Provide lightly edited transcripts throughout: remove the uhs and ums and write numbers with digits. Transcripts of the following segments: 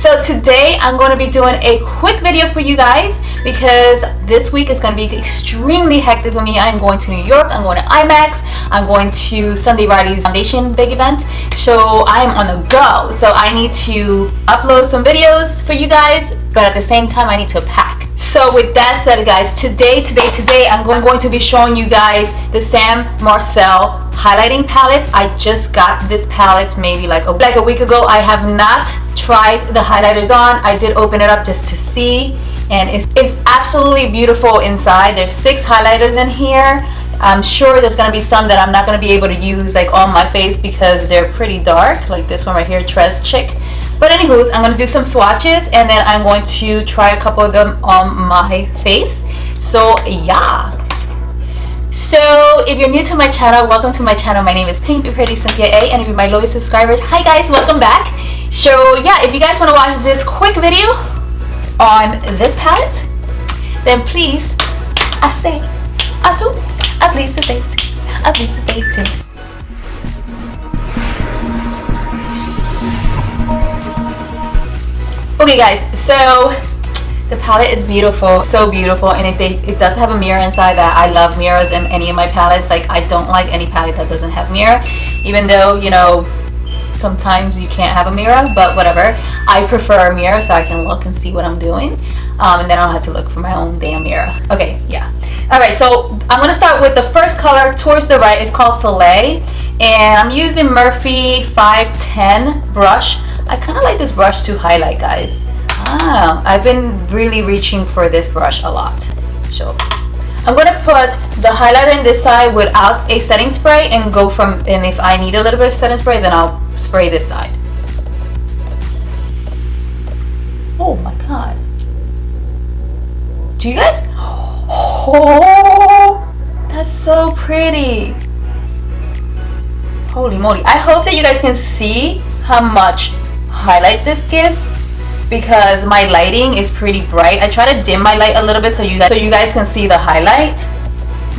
So today I'm going to be doing a quick video for you guys because this week is going to be extremely hectic for me. I'm going to New York, I'm going to IMAX, I'm going to Sunday Riley's foundation big event. So I'm on the go. So I need to upload some videos for you guys, but at the same time I need to pack. So with that said, guys, today I'm going to be showing you guys the Marcel highlighting palette. I just got this palette maybe like a week ago. I have not tried the highlighters on. I did open it up just to see, and it's absolutely beautiful inside. There's 6 highlighters in here. I'm sure there's going to be some that I'm not going to be able to use like on my face because they're pretty dark, like this one right here, Tres Chick. But anywho's, I'm going to do some swatches and then I'm going to try a couple of them on my face. So yeah. So if you're new to my channel, welcome to my channel. My name is Pink Be Pretty Cynthia A, and if you're my lowest subscribers, hi guys, welcome back. So yeah, if you guys want to watch this quick video on this palette, then please, please stay tuned. Okay guys, so the palette is beautiful, so beautiful, and it does have a mirror inside. That I love mirrors in any of my palettes. Like, I don't like any palette that doesn't have mirror, even though, you know, sometimes you can't have a mirror, but whatever. I prefer a mirror so I can look and see what I'm doing, and then I don't have to look for my own damn mirror. Okay, yeah. Alright, so I'm going to start with the first color towards the right. It's called Soleil, and I'm using Morphe 510 brush. I kind of like this brush to highlight, guys. I don't know. I've been really reaching for this brush a lot. So I'm going to put the highlighter in this side without a setting spray and go from, and if I need a little bit of setting spray, then I'll spray this side. Oh my god. Do you guys? Oh, that's so pretty. Holy moly. I hope that you guys can see how much highlight this gives, because my lighting is pretty bright. I try to dim my light a little bit so you guys can see the highlight,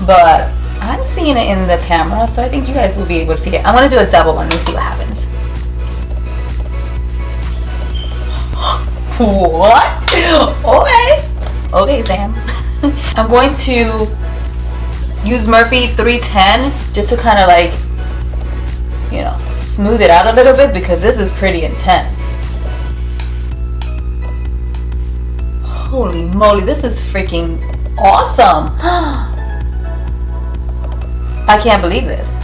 but I'm seeing it in the camera, so I think you guys will be able to see it. I'm gonna do a double one. Let me see what happens. What? Okay, Sam. I'm going to use Morphe 310 just to kind of like, you know, smooth it out a little bit, because this is pretty intense. Holy moly, this is freaking awesome. I can't believe this.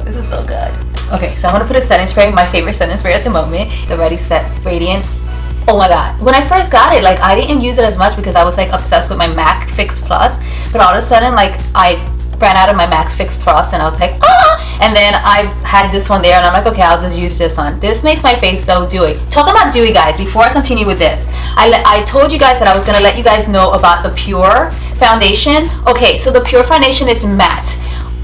This is so good. Okay, so I'm gonna put a setting spray, my favorite setting spray at the moment, the Ready Set Radiant. Oh my god, when I first got it, like, I didn't use it as much because I was like obsessed with my MAC Fix Plus, but all of a sudden, like, I ran out of my MAC Fix Plus and I was like, ah! And then I had this one there and I'm like, okay, I'll just use this one. This makes my face so dewy. Talking about dewy, guys, before I continue with this, I told you guys that I was going to let you guys know about the Pure foundation. Okay, so the Pure foundation is matte.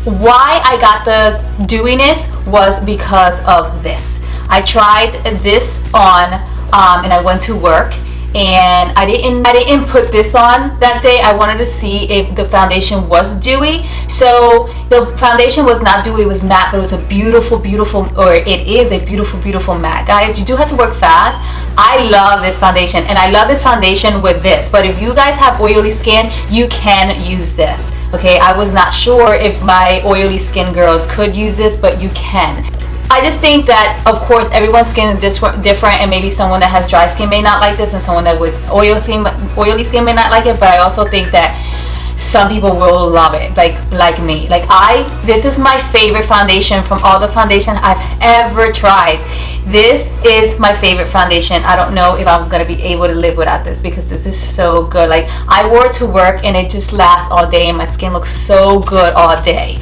Why I got the dewiness was because of this. I tried this on and I went to work, and I didn't put this on that day. I wanted to see if the foundation was dewy. So the foundation was not dewy, it was matte, but it was a beautiful, or it is a beautiful matte. Guys, you do have to work fast. I love this foundation, and I love this foundation with this, but if you guys have oily skin, you can use this. Okay, I was not sure if my oily skin girls could use this, but you can. I just think that, of course, everyone's skin is different, and maybe someone that has dry skin may not like this, and someone that with oily skin may not like it. But I also think that some people will love it, like me. Like, this is my favorite foundation from all the foundation I've ever tried. This is my favorite foundation. I don't know if I'm gonna be able to live without this, because this is so good. Like, I wore it to work and it just lasts all day, and my skin looks so good all day.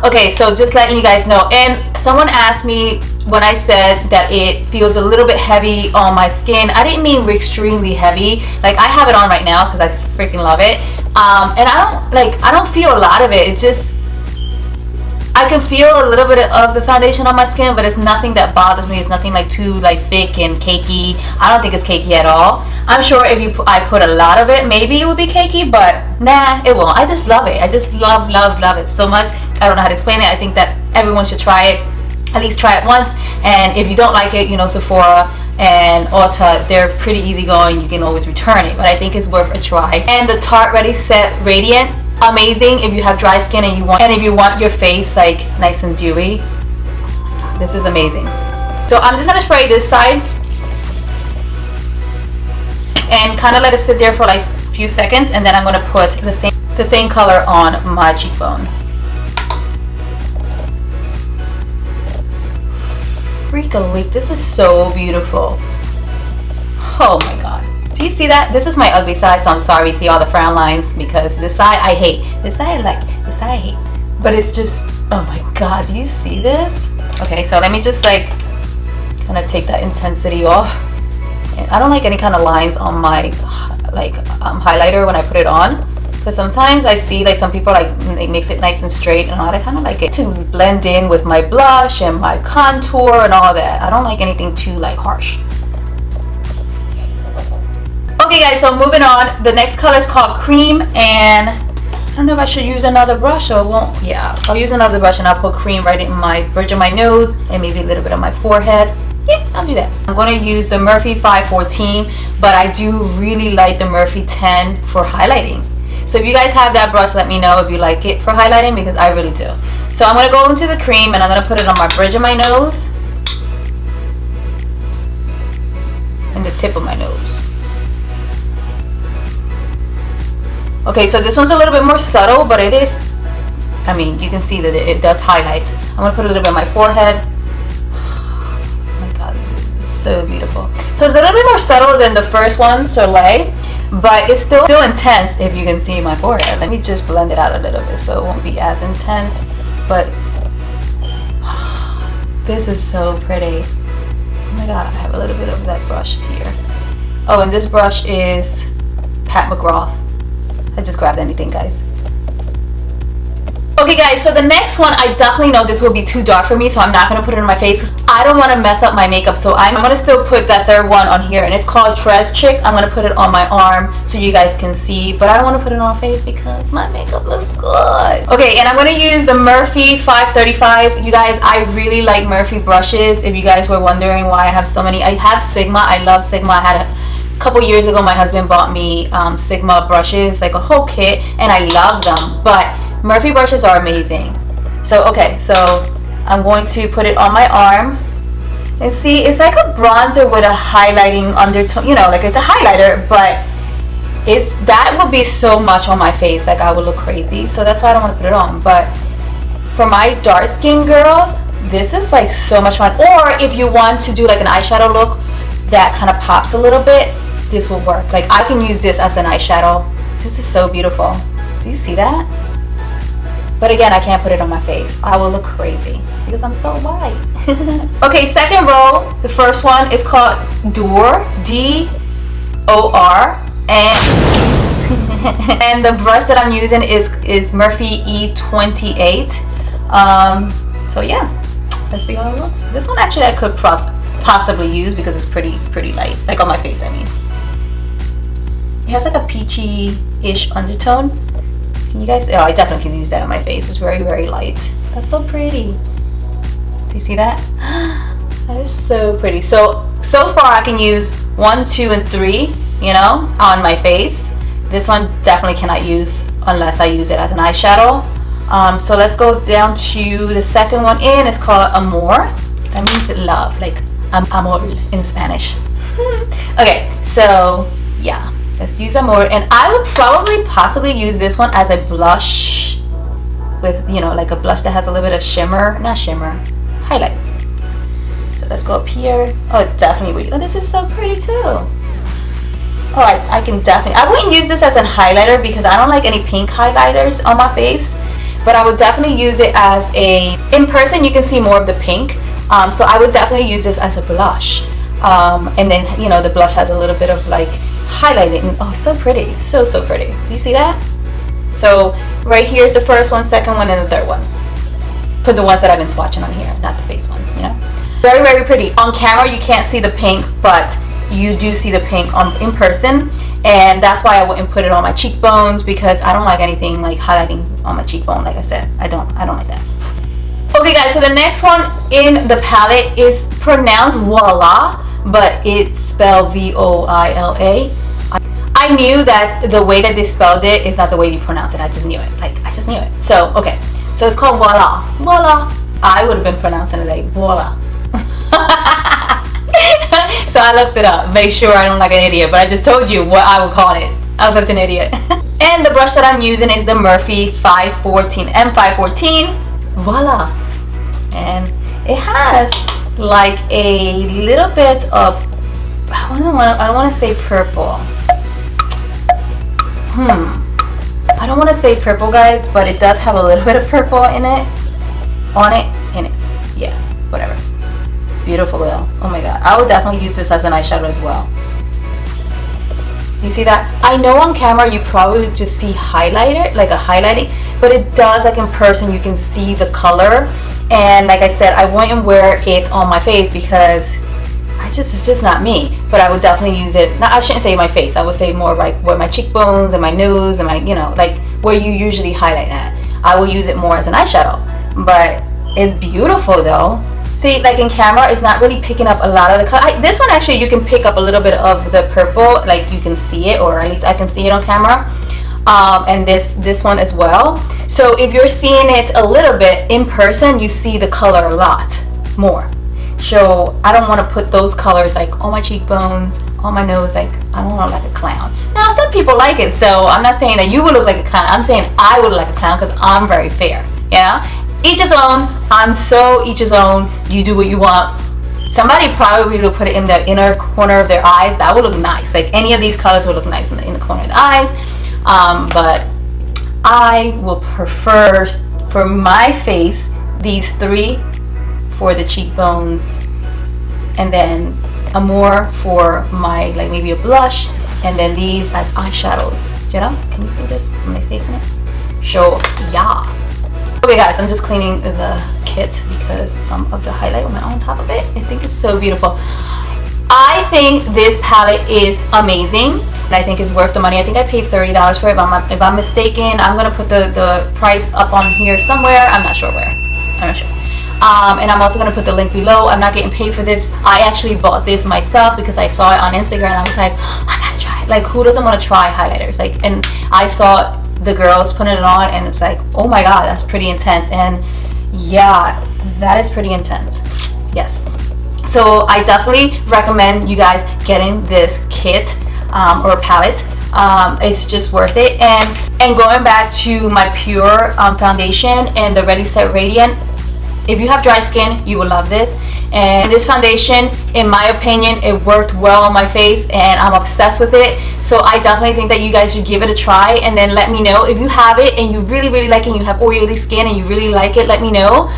Okay, so just letting you guys know. And someone asked me when I said that it feels a little bit heavy on my skin. I didn't mean extremely heavy. Like, I have it on right now because I freaking love it, and I don't feel a lot of it. It's just, I can feel a little bit of the foundation on my skin, but it's nothing that bothers me. It's nothing like too like thick and cakey. I don't think it's cakey at all. I'm sure if I put a lot of it, maybe it would be cakey, but nah, it won't. I just love it. I just love it so much. I don't know how to explain it. I think that everyone should try it. At least try it once, and if you don't like it, you know, Sephora, and Ulta, they're pretty easygoing. You can always return it, but I think it's worth a try. And the Tarte Ready Set Radiant, amazing if you have dry skin and if you want your face like nice and dewy. This is amazing. So I'm just gonna spray this side and kind of let it sit there for like a few seconds, and then I'm gonna put the same color on my cheekbone. Freak-a-leak, this is so beautiful. Oh my god. Do you see that? This is my ugly side, so I'm sorry you see all the frown lines, because this side I hate. This side I like. This side I hate. But it's just, oh my god, do you see this? Okay, so let me just like kind of take that intensity off. And I don't like any kind of lines on my highlighter when I put it on, because sometimes I see like some people like it makes it nice and straight, and I kind of like it to blend in with my blush and my contour and all that. I don't like anything too like harsh. Okay guys, so moving on, the next color is called Cream, and I don't know if I should use another brush or won't. Yeah, I'll use another brush and I'll put cream right in my bridge of my nose and maybe a little bit on my forehead. Yeah, I'll do that. I'm going to use the Morphe 514, but I do really like the Morphe 10 for highlighting. So if you guys have that brush, let me know if you like it for highlighting, because I really do. So I'm going to go into the cream and I'm going to put it on my bridge of my nose and the tip of my nose. Okay, so this one's a little bit more subtle, but it is, I mean, you can see that it does highlight. I'm going to put a little bit on my forehead. Oh my god, this is so beautiful. So it's a little bit more subtle than the first one, Soleil, but it's still intense if you can see my forehead. Let me just blend it out a little bit so it won't be as intense, but this is so pretty. Oh my god, I have a little bit of that brush here. Oh, and this brush is Pat McGraw. I just grabbed anything, guys. Okay guys, so the next one, I definitely know this will be too dark for me, so I'm not going to put it on my face. I don't want to mess up my makeup, so I'm going to still put that third one on here, and it's called Tres Chick. I'm going to put it on my arm so you guys can see, but I don't want to put it on my face because my makeup looks good. Okay, and I'm going to use the Morphe 535. You guys, I really like Morphe brushes. If you guys were wondering why I have so many, I have Sigma. I love Sigma. I had a couple years ago, my husband bought me Sigma brushes, like a whole kit, and I love them, but Morphe brushes are amazing. So okay, so I'm going to put it on my arm, and see, it's like a bronzer with a highlighting undertone, you know, like it's a highlighter, but that would be so much on my face, like I would look crazy, so that's why I don't want to put it on. But for my dark skin girls, this is like so much fun. Or if you want to do like an eyeshadow look that kind of pops a little bit, this will work. Like I can use this as an eyeshadow. This is so beautiful. Do you see that? But again, I can't put it on my face. I will look crazy because I'm so white. Okay, second row. The first one is called Dor, D-O-R, and the brush that I'm using is Morphe E28. So yeah, let's see how it looks. This one actually I could possibly use because it's pretty light, like on my face, I mean. It has like a peachy-ish undertone. Can you guys, oh, I definitely can use that on my face. It's very, very light. That's so pretty. Do you see that? That is so pretty. So far I can use 1, 2, and 3, you know, on my face. This one definitely cannot use unless I use it as an eyeshadow. So let's go down to the second one in. It's called Amor. That means love, like amor in Spanish. Okay, so yeah, let's use Amor, and I would probably possibly use this one as a blush with, you know, like a blush that has a little bit of shimmer, not shimmer, highlights. So let's go up here. Oh, it definitely would. Oh, this is so pretty too. Oh, I can definitely, I wouldn't use this as a highlighter because I don't like any pink highlighters on my face, but I would definitely use it as a, in person you can see more of the pink, so I would definitely use this as a blush. And then, you know, the blush has a little bit of like highlighting. Oh, so pretty, so pretty. Do you see that? So right here is the first one, second one, and the third one. For the ones that I've been swatching on here, not the face ones, you know. Very, very pretty. On camera you can't see the pink, but you do see the pink in person, and that's why I wouldn't put it on my cheekbones, because I don't like anything like highlighting on my cheekbone. Like I said, I don't like that. Okay guys, so the next one in the palette is pronounced Voila. but it's spelled Voila. I knew that the way that they spelled it is not the way you pronounce it. I just knew it. Like, I just knew it. So, okay. So it's called Voila. Voila. I would have been pronouncing it like Voila. So I looked it up. Make sure I don't look like an idiot. But I just told you what I would call it. I was such an idiot. And the brush that I'm using is the Morphe 514 M514. Voila. And it has like a little bit of, I don't want to say purple. I don't want to say purple, guys, but it does have a little bit of purple in it. In it. Yeah, whatever. Beautiful though. Oh my god. I would definitely use this as an eyeshadow as well. You see that? I know on camera you probably just see highlighter, like a highlighting, but it does, like in person, you can see the color. And like I said, I wouldn't wear it on my face because it's just not me. But I would definitely use it. I shouldn't say my face. I would say more like where my cheekbones and my nose and my, you know, like where you usually highlight at. I will use it more as an eyeshadow. But it's beautiful though. See, like in camera, it's not really picking up a lot of the color. This one actually, you can pick up a little bit of the purple, like you can see it, or at least I can see it on camera. And this one as well. So if you're seeing it a little bit in person, you see the color a lot more. So I don't want to put those colors like on my cheekbones, on my nose. Like, I don't want to look like a clown. Now some people like it, so I'm not saying that you would look like a clown. I'm saying I would look like a clown because I'm very fair. Yeah. Each his own. I'm so each his own. You do what you want. Somebody probably will put it in the inner corner of their eyes. That would look nice. Like any of these colors would look nice in the corner of the eyes. But I will prefer for my face these three for the cheekbones, and then a more for my, like maybe a blush, and then these as eyeshadows. You know? Can you see this? Am I facing it? So yeah. Okay guys, I'm just cleaning the kit because some of the highlight went on top of it. I think it's so beautiful. I think this palette is amazing, and I think it's worth the money. I think I paid $30 for it. If I'm mistaken, I'm gonna put the price up on here somewhere. I'm not sure where. I'm not sure. And I'm also gonna put the link below. I'm not getting paid for this. I actually bought this myself because I saw it on Instagram and I was like, oh, I gotta try it. Like, who doesn't want to try highlighters? Like, and I saw the girls putting it on and it's like, oh my god, that's pretty intense. And yeah, that is pretty intense. Yes. So I definitely recommend you guys getting this kit or palette. It's just worth it. And going back to my Pure foundation and the Ready Set Radiant, if you have dry skin, you will love this. And this foundation, in my opinion, it worked well on my face and I'm obsessed with it. So I definitely think that you guys should give it a try, and then let me know if you have it and you really like it and you have oily skin and you really like it. Let me know,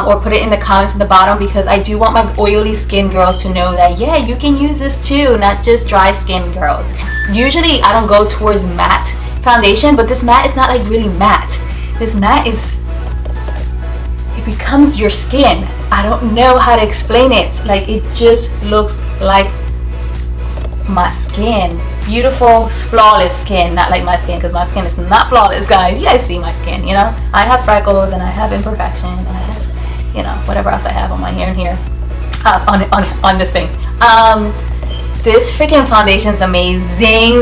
or put it in the comments at the bottom, because I do want my oily skin girls to know that yeah, you can use this too, not just dry skin girls. Usually I don't go towards matte foundation, but this matte is not like really matte. This matte is, it becomes your skin. I don't know how to explain it. Like, it just looks like my skin. Beautiful, flawless skin. Not like my skin, because my skin is not flawless, guys. You guys see my skin, you know. I have freckles and I have imperfection and I have, you know, whatever else I have on my hair and here. On this thing. This freaking foundation is amazing.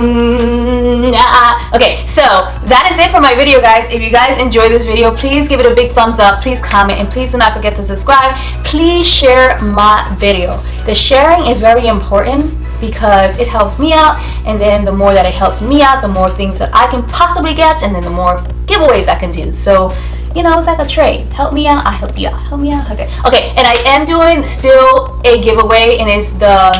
Okay, so that is it for my video, guys. If you guys enjoyed this video, please give it a big thumbs up, please comment, and please do not forget to subscribe. Please share my video. The sharing is very important because it helps me out, and then the more that it helps me out, the more things that I can possibly get, and then the more giveaways I can do. So, you know, it's like a trade. Help me out, I help you out. Help me out. Okay, and I am doing still a giveaway, and it's the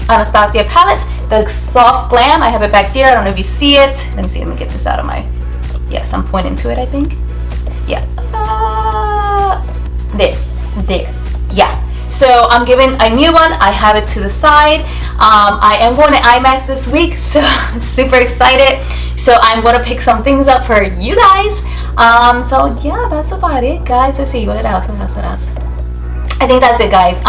Anastasia palette, the Soft Glam. I have it back there. I don't know if you see it. Let me see. Let me get this out of my. Yes, I'm pointing to it, I think. Yeah. There. Yeah. So I'm giving a new one. I have it to the side. I am going to IMAX this week, so I'm super excited. So I'm going to pick some things up for you guys. So yeah, that's about it, guys. Let's see. What else? I think that's it, guys.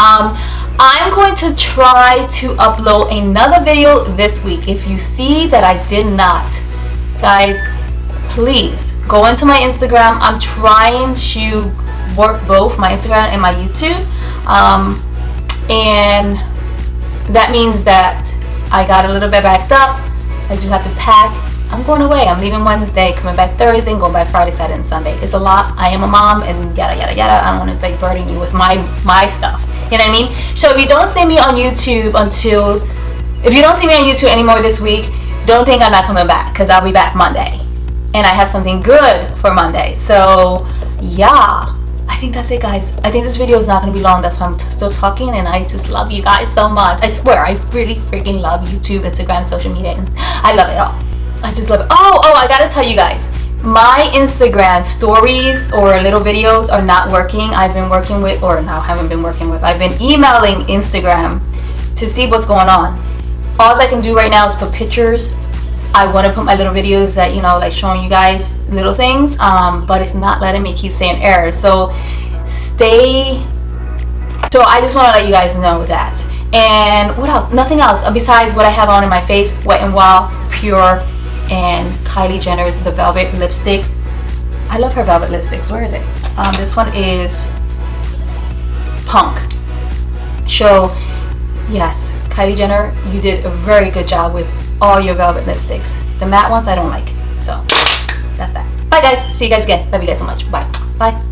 I'm going to try to upload another video this week. If you see that I did not, guys, please go into my Instagram. I'm trying to work both my Instagram and my YouTube. And that means that I got a little bit backed up. I do have to pack. I'm going away. I'm leaving Wednesday, coming back Thursday, and going back Friday, Saturday, and Sunday. It's a lot. I am a mom, and yada yada yada. I don't want to like burden you with my stuff. You know what I mean? So if you don't see me on YouTube anymore this week, don't think I'm not coming back, because I'll be back Monday, and I have something good for Monday. So yeah, I think that's it, guys. I think this video is not going to be long. That's why I'm still talking, and I just love you guys so much. I swear, I really freaking love YouTube, Instagram, social media, and I love it all. I just love it. Oh, I gotta tell you guys, my Instagram stories or little videos are not working. I've been working with, or now haven't been working with, I've been emailing Instagram to see what's going on. All I can do right now is put pictures. I want to put my little videos that, you know, like showing you guys little things, but it's not letting me, keep saying errors. So I just want to let you guys know that. And what else? Nothing else besides what I have on in my face, Wet n Wild Pure, and Kylie Jenner's the Velvet lipstick. I love her velvet lipsticks. Where is it? This one is Punk. So yes, Kylie Jenner, you did a very good job with all your velvet lipsticks. The matte ones I don't like. So that's that. Bye guys. See you guys again. Love you guys so much. Bye. Bye.